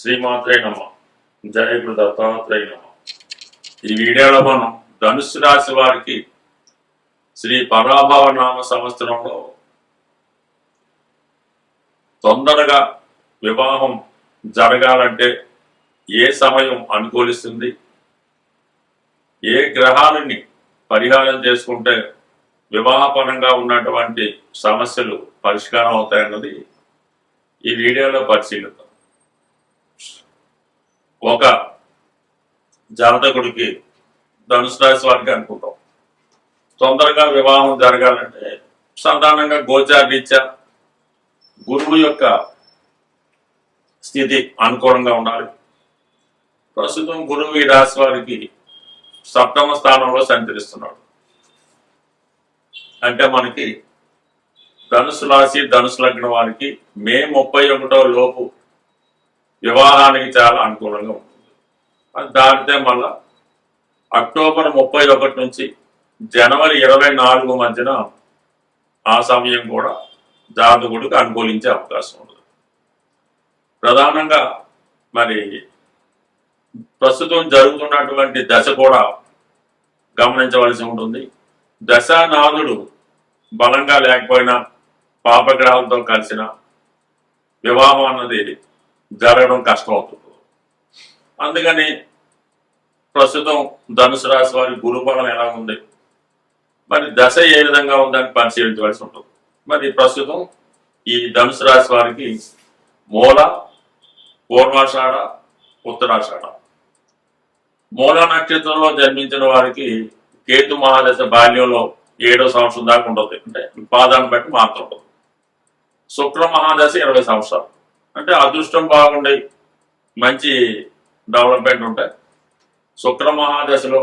శ్రీమాత్రే నమ. జయ గురు దత్తాత్రేయ నమ. ఈ వీడియోలో మనం ధనుస్సు రాశి వారికి శ్రీ పరాభవ నామ సంవత్సరంలో తొందరగా వివాహం జరగాలంటే ఏ సమయం అనుకూలిస్తుంది, ఏ గ్రహాలని పరిహారం చేసుకుంటే వివాహపరంగా ఉన్నటువంటి సమస్యలు పరిష్కారం అవుతాయన్నది ఈ వీడియోలో పరిశీలిద్దాం. ఒక జాతకుడికి ధనుసు రాశి వారికి అనుకుంటాం తొందరగా వివాహం జరగాలంటే సాధారణంగా గోచారీత్యా గురువు యొక్క స్థితి అనుకూలంగా ఉండాలి. ప్రస్తుతం గురువు ఈ రాశి వారికి సప్తమ స్థానంలో సంచరిస్తున్నాడు. అంటే మనకి ధనుసు రాశి ధనుసు లగ్నం వారికి మే 31 లోపు వివాహానికి చాలా అనుకూలంగా ఉంటుంది. అది దాటితే మళ్ళా అక్టోబర్ 31 నుంచి జనవరి 24 మధ్యన ఆ సమయం కూడా జాతకుడికి అనుకూలించే అవకాశం ఉంటుంది. ప్రధానంగా మరి ప్రస్తుతం జరుగుతున్నటువంటి దశ కూడా గమనించవలసి ఉంటుంది. దశానాథుడు బలంగా లేకపోయినా పాపగ్రహాలతో కలిసిన వివాహం అన్నది జరగడం కష్టం అవుతుంది. అందుకని ప్రస్తుతం ధనుసు రాశి వారి గురుబలం ఎలా ఉంది, మరి దశ ఏ విధంగా ఉందని పరిశీలించవలసి ఉంటుంది. మరి ప్రస్తుతం ఈ ధనుసు రాశి వారికి మూల, పూర్వాషాఢ, ఉత్తరాషాఢ. మూల నక్షత్రంలో జన్మించిన వారికి కేతు మహాదశ బాల్యంలో 7వ సంవత్సరం దాకా ఉంటుంది. అంటే పాదాన్ని బట్టి మారుతుంటుంది. శుక్ర మహాదశ 20 సంవత్సరాలు. అంటే అదృష్టం బాగుండే మంచి డెవలప్మెంట్ ఉంటాయి. శుక్ర మహాదశలో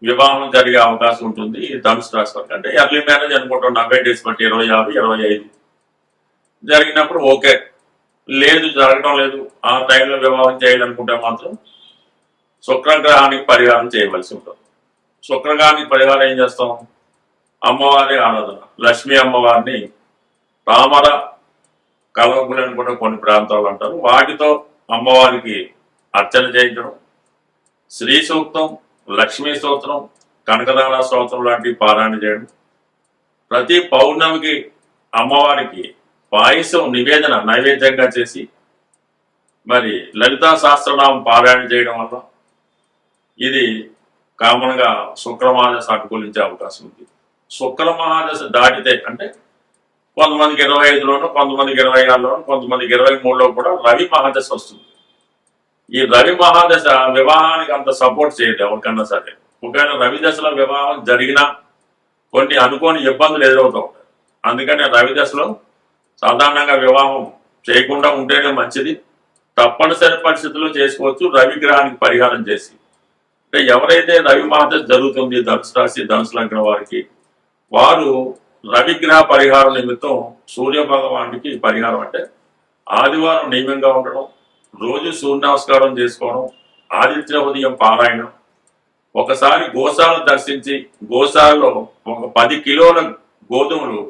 వివాహం జరిగే అవకాశం ఉంటుంది ఈ ధనుసు రాశి వారికి. అంటే ఎర్లీ మ్యారేజ్ అనుకుంటాం 90 డేస్ బట్టి 25, 25 జరిగినప్పుడు ఓకే. లేదు, జరగడం లేదు, ఆ టైంలో వివాహం చేయాలనుకుంటే మాత్రం శుక్రగ్రహానికి పరిహారం చేయవలసి ఉంటుంది. శుక్రగ్రహానికి పరిహారం ఏం చేస్తాం? అమ్మవారి ఆరాధన, లక్ష్మీ అమ్మవారిని తామర కలవకులు అని కూడా కొన్ని ప్రాంతాలు అంటారు, వాటితో అమ్మవారికి అర్చన చేయించడం, శ్రీ సూక్తం, లక్ష్మీ స్తోత్రం, కనకదార స్తోత్రం లాంటివి పారాయణ చేయడం, ప్రతి పౌర్ణమికి అమ్మవారికి పాయసం నివేదన నైవేద్యంగా చేసి మరి లలితా సహస్రనామం పారాయణ చేయడం వల్ల ఇది కామన్గా శుక్రమహాదశ అనుకూలించే అవకాశం ఉంది. శుక్ర మహాదశ దాటితే అంటే కొంతమందికి 25లోనూ, కొంతమందికి 26లోనూ, కొంతమందికి 23లో కూడా రవి మహాదశ వస్తుంది. ఈ రవి మహాదశ వివాహానికి అంత సపోర్ట్ చేయదు ఎవరికన్నా సరే. ఒకవేళ రవి దశలో వివాహం జరిగినా కొన్ని అనుకోని ఇబ్బందులు ఎదురవుతూ ఉంటాయి. అందుకని రవి దశలో సాధారణంగా వివాహం చేయకుండా ఉంటేనే మంచిది. తప్పనిసరి పరిస్థితుల్లో చేసుకోవచ్చు రవి గ్రహానికి పరిహారం చేసి. అంటే ఎవరైతే రవి మహాదశ జరుగుతుంది ధనుసు రాశి ధనుసు లగ్నం వారికి, వారు రవిగ్రహ పరిహారం నిమిత్తం సూర్య భగవానికి పరిహారం అంటే ఆదివారం నియమంగా ఉండడం, రోజు సూర్య నమస్కారం చేసుకోవడం, ఆదిత్య ఉదయం పారాయణం, ఒకసారి గోశాలను దర్శించి గోశాలలో ఒక 10 కిలోల గోధుమలు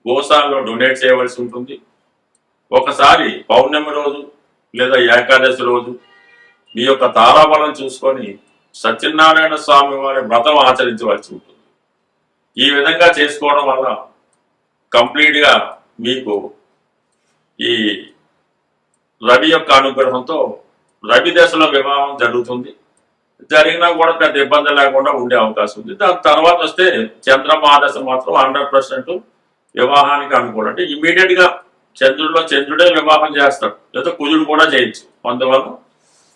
గోశాలలో డొనేట్ చేయవలసి ఉంటుంది. ఒకసారి పౌర్ణమి రోజు లేదా ఏకాదశి రోజు మీ యొక్క తారాబలం చూసుకొని సత్యనారాయణ స్వామి వారి వ్రతం ఆచరించవలసి ఉంటుంది. ఈ విధంగా చేసుకోవడం వల్ల కంప్లీట్గా మీకు ఈ రవి యొక్క అనుగ్రహంతో రవి దశలో వివాహం జరుగుతుంది. జరిగినా కూడా పెద్ద ఇబ్బంది లేకుండా ఉండే అవకాశం ఉంది. దాని తర్వాత వస్తే చంద్రమహాదశ మాత్రం 100% వివాహానికి అనుకూలం. అంటే ఇమీడియట్గా చంద్రుడే వివాహం చేస్తాడు, లేదా కుజుడు కూడా చేయొచ్చు. అందువల్ల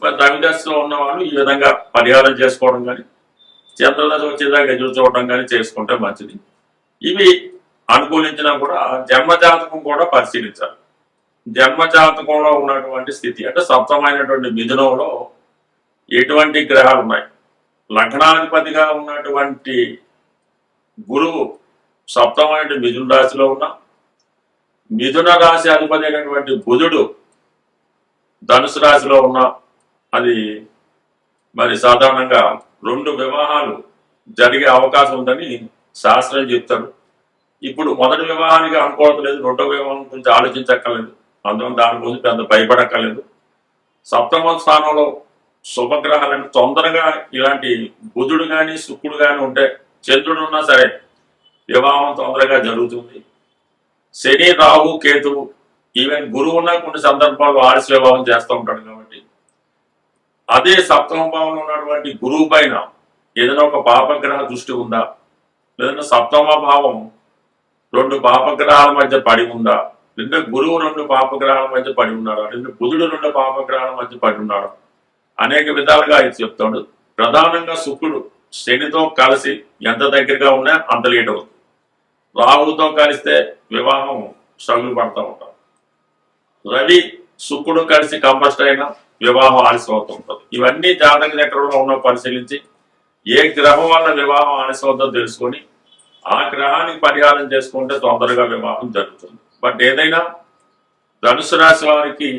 మరి రవి దశలో ఉన్న వాళ్ళు ఈ విధంగా పరిహారం చేసుకోవడం కానీ చంద్రదశ వచ్చేదాకా ఎదురు చూడటం కానీ చేసుకుంటే మంచిది. ఇవి అనుకూలించినా కూడా జన్మజాతకం కూడా పరిశీలించాలి. జన్మజాతకంలో ఉన్నటువంటి స్థితి అంటే సప్తమైనటువంటి మిథునంలో ఎటువంటి గ్రహాలు ఉన్నాయి. లగ్నాధిపతిగా ఉన్నటువంటి గురువు సప్తమైన మిథున రాశిలో ఉన్న, మిథున రాశి అధిపతి అయినటువంటి బుధుడు ధనుసు రాశిలో ఉన్న, అది మరి సాధారణంగా 2 వివాహాలు జరిగే అవకాశం ఉందని శాస్త్రం చెప్తారు. ఇప్పుడు మొదటి వివాహానికి అనుకోవట్లేదు, రెండో వివాహం గురించి ఆలోచించక్కర్లేదు. అందువల్ల దాని గురించి పెద్ద భయపడక్కర్లేదు. సప్తమ స్థానంలో శుభగ్రహాలను తొందరగా ఇలాంటి బుధుడు కానీ శుక్రుడు కానీ ఉంటే, చంద్రుడు ఉన్నా సరే వివాహం తొందరగా జరుగుతుంది. శని రాహు కేతువు ఈవెన్ గురువు ఉన్న కొన్ని సందర్భాల్లో ఆలస్య వివాహం చేస్తూ ఉంటాడు. కాబట్టి అదే సప్తమ భావంలో ఉన్నటువంటి గురువు పైన ఏదైనా ఒక పాపగ్రహ దృష్టి ఉందా, లేదంటే సప్తమ భావం 2 పాపగ్రహాల మధ్య పడి ఉందా, లేదంటే గురువు 2 పాపగ్రహాల మధ్య పడి ఉన్నాడా, లేదంటే బుధుడు 2 పాపగ్రహాల మధ్య పడి ఉన్నాడా, అనేక విధాలుగా ఇది చెప్తాడు. ప్రధానంగా శుక్రుడు శనితో కలిసి ఎంత దగ్గరగా ఉన్నా అంత లేట్ అవుతుంది. రాహువుతో కలిస్తే వివాహం స్ట్రగుల్ పడతా ఉంటారు. రవి శుక్రుడు కలిసి కంబస్ట్ అయినా వివాహం ఆలస్యం అవుతూ ఉంటుంది. ఇవన్నీ జాతక చక్రంలో ఉన్న పరిశీలించి ఏ గ్రహం వల్ల వివాహం ఆలస్యం అవుతుందో తెలుసుకొని ఆ గ్రహానికి పరిహారం చేసుకుంటే తొందరగా వివాహం జరుగుతుంది. బట్ ఏదైనా ధనుసు రాశి వారికి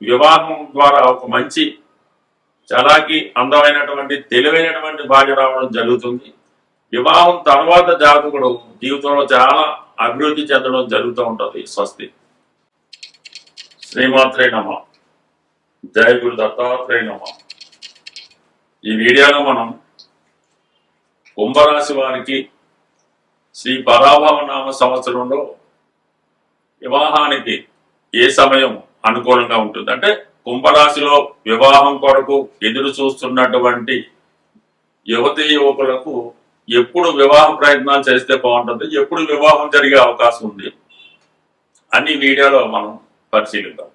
వివాహం ద్వారా ఒక మంచి చలాకి అందమైనటువంటి తెలివైనటువంటి భార్య రావడం జరుగుతుంది. వివాహం తర్వాత జాతకుడు జీవితంలో చాలా అభివృద్ధి చెందడం జరుగుతూ ఉంటుంది. స్వస్తి. శ్రీమాత్రే నమః. జయ గురు దత్తాత్రేయ నమః. ఈ వీడియోలో మనం కుంభరాశి వారికి శ్రీ పరాభవ నామ సంవత్సరంలో వివాహానికి ఏ సమయం అనుకూలంగా ఉంటుంది, అంటే కుంభరాశిలో వివాహం కొరకు ఎదురు చూస్తున్నటువంటి యువతీ యువకులకు ఎప్పుడు వివాహ ప్రయత్నాలు చేస్తే బాగుంటుంది, ఎప్పుడు వివాహం జరిగే అవకాశం ఉంది అన్ని వీడియోలో మనం పరిశీలిద్దాం.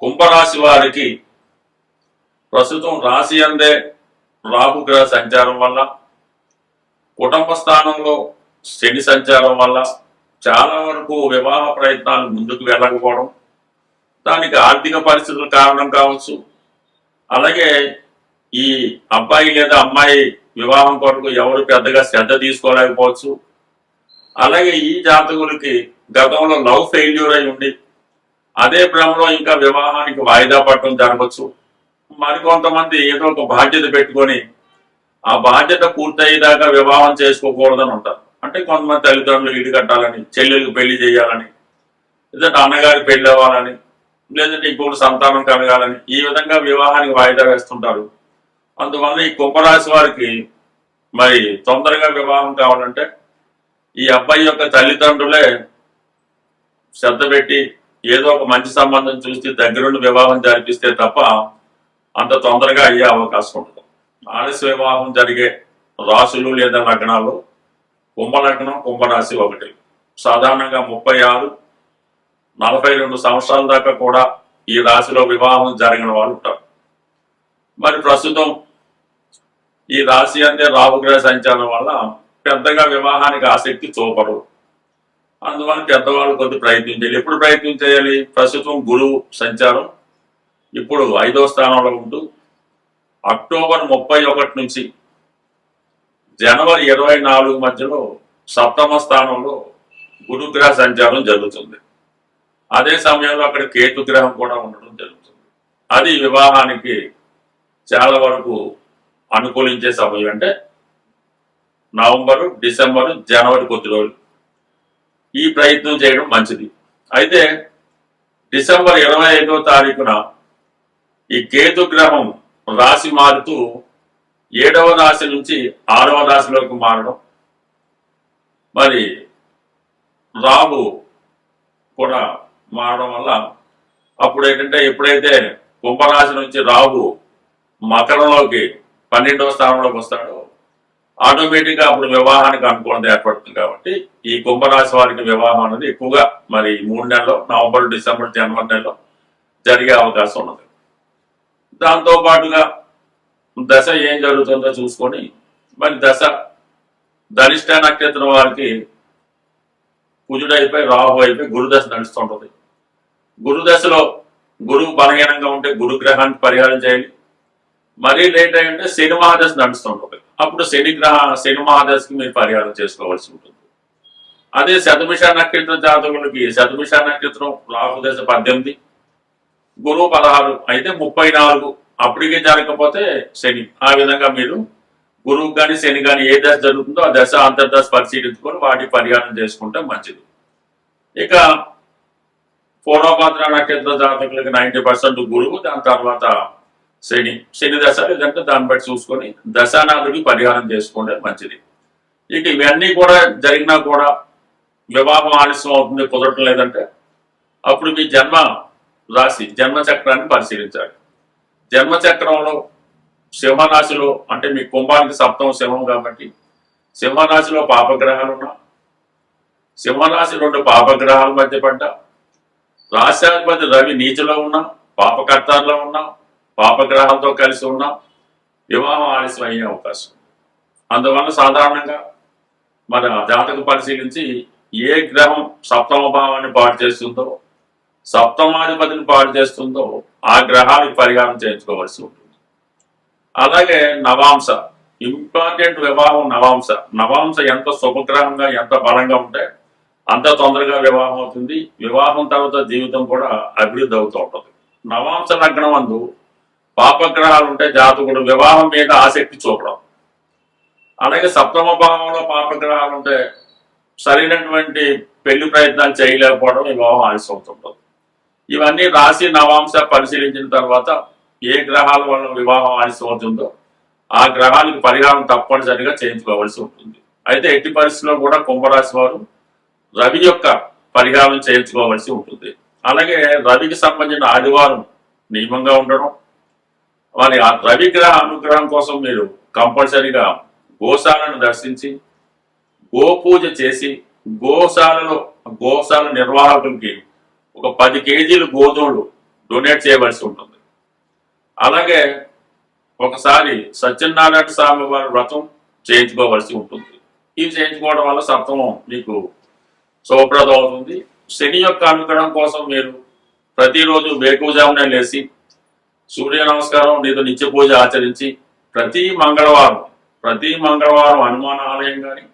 కుంభరాశి వారికి ప్రస్తుతం రాశి అందే రాహుగ్రహ సంచారం వల్ల, కుటుంబ స్థానంలో శని సంచారం వల్ల చాలా వరకు వివాహ ప్రయత్నాలు ముందుకు వెళ్ళకపోవడం, దానికి ఆర్థిక పరిస్థితుల కారణం కావచ్చు. అలాగే ఈ అబ్బాయి లేదా అమ్మాయి వివాహం కొరకు ఎవరు పెద్దగా శ్రద్ధ తీసుకోలేకపోవచ్చు. అలాగే ఈ జాతకులకి గతంలో లవ్ ఫెయిల్యూర్ అయి ఉండి అదే భ్రమలో ఇంకా వివాహానికి వాయిదా పడటం జరగవచ్చు. మరికొంతమంది ఏదో ఒక బాధ్యత పెట్టుకొని ఆ బాధ్యత పూర్తయ్యేదాకా వివాహం చేసుకోకూడదని ఉంటారు. అంటే కొంతమంది తల్లిదండ్రులు ఇల్లు కట్టాలని, చెల్లెలకు పెళ్లి చేయాలని, లేదంటే అన్నగారికి పెళ్లి అవ్వాలని, లేదంటే ఇంకొకటి సంతానం కలగాలని ఈ విధంగా వివాహానికి వాయిదా వేస్తుంటారు. అందువల్ల ఈ కుంభరాశి వారికి మరి తొందరగా వివాహం కావాలంటే ఈ అబ్బాయి యొక్క తల్లిదండ్రులే శ్రద్ధ పెట్టి ఏదో ఒక మంచి సంబంధం చూసి దగ్గరుండి వివాహం జరిపిస్తే తప్ప అంత తొందరగా అయ్యే అవకాశం ఉంటుంది. ఆలస్య వివాహం జరిగే రాశులు లేదా లగ్నాలు కుంభలగ్నం, కుంభరాశి ఒకటి. సాధారణంగా 36-42 సంవత్సరాల దాకా కూడా ఈ రాశిలో వివాహం జరిగిన వాళ్ళు ఉంటారు. మరి ప్రస్తుతం ఈ రాశి అంటే రాహుగ్రహ సంచారం వల్ల పెద్దగా వివాహానికి ఆసక్తి చూపరు. అందువల్ల పెద్దవాళ్ళు కొద్ది ప్రయత్నం చేయాలి. ఎప్పుడు ప్రయత్నం చేయాలి? ప్రస్తుతం గురువు సంచారం ఇప్పుడు 5వ స్థానంలో ఉంటూ అక్టోబర్ 31 నుంచి జనవరి 24 మధ్యలో సప్తమ స్థానంలో గురుగ్రహ సంచారం జరుగుతుంది. అదే సమయంలో అక్కడ కేతు గ్రహం కూడా ఉండడం జరుగుతుంది. అది వివాహానికి చాలా వరకు అనుకూలించే సమయం. అంటే నవంబరు, డిసెంబరు, జనవరి కొద్ది రోజులు ఈ ప్రయత్నం చేయడం మంచిది. అయితే డిసెంబర్ 25వ తారీఖున ఈ కేతు గ్రహం రాశి మారుతూ 7వ రాశి నుంచి 6వ రాశిలోకి మారడం, మరి రాహు కూడా మారడం వల్ల అప్పుడు ఏంటంటే ఎప్పుడైతే కుంభరాశి నుంచి రాహు మకరంలోకి 12వ స్థానంలోకి వస్తాడో ఆటోమేటిక్గా అప్పుడు వివాహానికి అనుకూలత ఏర్పడుతుంది. కాబట్టి ఈ కుంభరాశి వారికి వివాహం అనేది ఎక్కువగా మరి 3 నెలల్లో నవంబర్, డిసెంబర్, జనవరి నెలలో జరిగే అవకాశం ఉన్నది. దాంతో పాటుగా దశ ఏం జరుగుతుందో చూసుకొని మరి దశ ధనిష్ట నక్షత్రం వారికి కుజుడైపోయి రాహు అయిపోయి గురుదశ నడుస్తుంటుంది. గురుదశలో గురువు బలహీనంగా ఉంటే గురుగ్రహానికి పరిహారం చేయాలి. మరీ లేట్ అయ్యంటే శని మహాదశ నడుస్తుంటుంది. అప్పుడు శని మహాదశకి మీరు పరిహారం చేసుకోవాల్సి ఉంటుంది. అదే శతభిష నక్షత్ర జాతకులకి శతభిష నక్షత్రం రాహుదశ 18, గురువు 16 అయితే 34 అప్పటికే జరగకపోతే శని. ఆ విధంగా మీరు గురువు కానీ శని కానీ ఏ దశ జరుగుతుందో ఆ దశ అంతర్దశ పరిశీలించుకొని వాటి పరిహారం చేసుకుంటే మంచిది. ఇక పూర్వభద్ర నక్షత్ర జాతకులకి 90% గురువు, దాని తర్వాత శని దశ, లేదంటే దాన్ని బట్టి చూసుకొని దశానాథుడికి పరిహారం చేసుకోండి మంచిది. ఇక ఇవన్నీ కూడా జరిగినా కూడా వివాహం ఆలస్యం అవుతుంది, కుదరటం లేదంటే అప్పుడు మీ జన్మ రాశి జన్మచక్రాన్ని పరిశీలించాలి. జన్మచక్రంలో సింహరాశిలో, అంటే మీ కుంభానికి సప్తమ సింహం కాబట్టి సింహరాశిలో పాపగ్రహాలు ఉన్నా, సింహరాశి 2 పాపగ్రహాల మధ్య పడ్డా, రాశ్యాధిపతి రవి నీచలో ఉన్నా, పాపకర్తాల్లో ఉన్నా, పాపగ్రహాలతో కలిసి ఉన్నా వివాహం ఆలస్యం అయ్యే అవకాశం. అందువల్ల సాధారణంగా మన జాతకం పరిశీలించి ఏ గ్రహం సప్తమ భావాన్ని పాడు చేస్తుందో, సప్తమాధిపతిని పాడు చేస్తుందో ఆ గ్రహానికి పరిహారం చేయించుకోవాల్సి ఉంటుంది. అలాగే నవాంశ, ఇంపార్టెంట్ వివాహం నవాంశ. నవాంశ ఎంత శుభగ్రహంగా ఎంత బలంగా ఉంటే అంత తొందరగా వివాహం అవుతుంది. వివాహం తర్వాత జీవితం కూడా అభివృద్ధి అవుతూ ఉంటుంది. నవాంశ లగ్నం అందు పాపగ్రహాలు ఉంటే జాతకుడు వివాహం మీద ఆసక్తి చూపడం. అలాగే సప్తమ భావంలో పాపగ్రహాలు ఉంటే సరైనటువంటి పెళ్లి ప్రయత్నాలు చేయలేకపోవడం, వివాహం ఆలస్యం అవుతుంటుంది. ఇవన్నీ రాశి నవాంశ పరిశీలించిన తర్వాత ఏ గ్రహాల వల్ల వివాహం ఆలస్యం అవుతుందో ఆ గ్రహాలకు పరిహారం తప్పనిసరిగా చేయించుకోవాల్సి ఉంటుంది. అయితే ఎట్టి పరిస్థితుల్లో కూడా కుంభరాశి వారు రవి యొక్క పరిహారం చేయించుకోవాల్సి ఉంటుంది. అలాగే రవికి సంబంధించిన ఆదివారం నియమంగా ఉండడం, మరి ఆ రవి గ్రహ అనుగ్రహం కోసం మీరు కంపల్సరిగా గోశాలను దర్శించి గోపూజ చేసి గోశాల నిర్వాహకులకి ఒక 10 కేజీలు గోధుమలు డొనేట్ చేయవలసి ఉంటుంది. అలాగే ఒకసారి సత్యనారాయణ స్వామి వారి వ్రతం చేయించుకోవలసి ఉంటుంది. ఇవి చేయించుకోవడం వల్ల సప్తమం మీకు శుభప్రదం అవుతుంది. శని యొక్క అనుగ్రహం కోసం మీరు ప్రతిరోజు వేకువజామునే లేచి సూర్య నమస్కారం లేదా నిత్య పూజ ఆచరించి ప్రతి మంగళవారం హనుమాన్ ఆలయం కానీ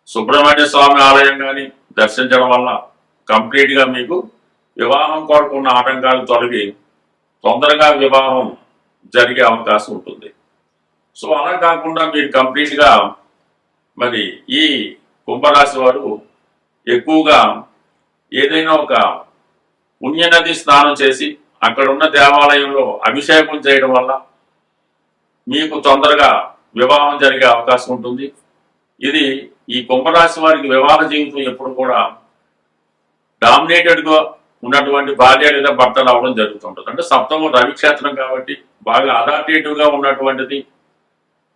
సుబ్రహ్మణ్య స్వామి ఆలయం కానీ దర్శించడం వల్ల కంప్లీట్గా మీకు వివాహం కొరకు ఉన్న ఆటంకాలు తొలగి తొందరగా వివాహం జరిగే అవకాశం ఉంటుంది. సో అలా కాకుండా మీరు కంప్లీట్గా మరి ఈ కుంభరాశి వారు ఎక్కువగా ఏదైనా ఒక పుణ్యనది స్నానం చేసి అక్కడ ఉన్న దేవాలయంలో అభిషేకం చేయడం వల్ల మీకు తొందరగా వివాహం జరిగే అవకాశం ఉంటుంది. ఇది ఈ కుంభరాశి వారికి వివాహ జీవితం ఎప్పుడు కూడా డామినేటెడ్గా ఉన్నటువంటి భార్య లేదా భర్తలు అవడం జరుగుతుంటుంది. అంటే సప్తమం రవిక్షేత్రం కాబట్టి బాగా అడాప్టేటివ్గా ఉన్నటువంటిది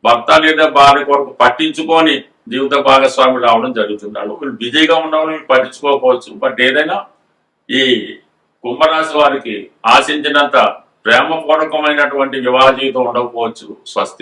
భర్త లేదా భార్య కొరకు పట్టించుకొని జీవిత భాగస్వాములు రావడం జరుగుతుంది. వీళ్ళు బిజీగా ఉన్నవాళ్ళు పట్టించుకోకపోవచ్చు. బట్ ఏదైనా ఈ కుంభరాశి వారికి ఆశించినంత ప్రేమపూర్వకమైనటువంటి వివాహ జీవితం ఉండకపోవచ్చు. స్వస్తి.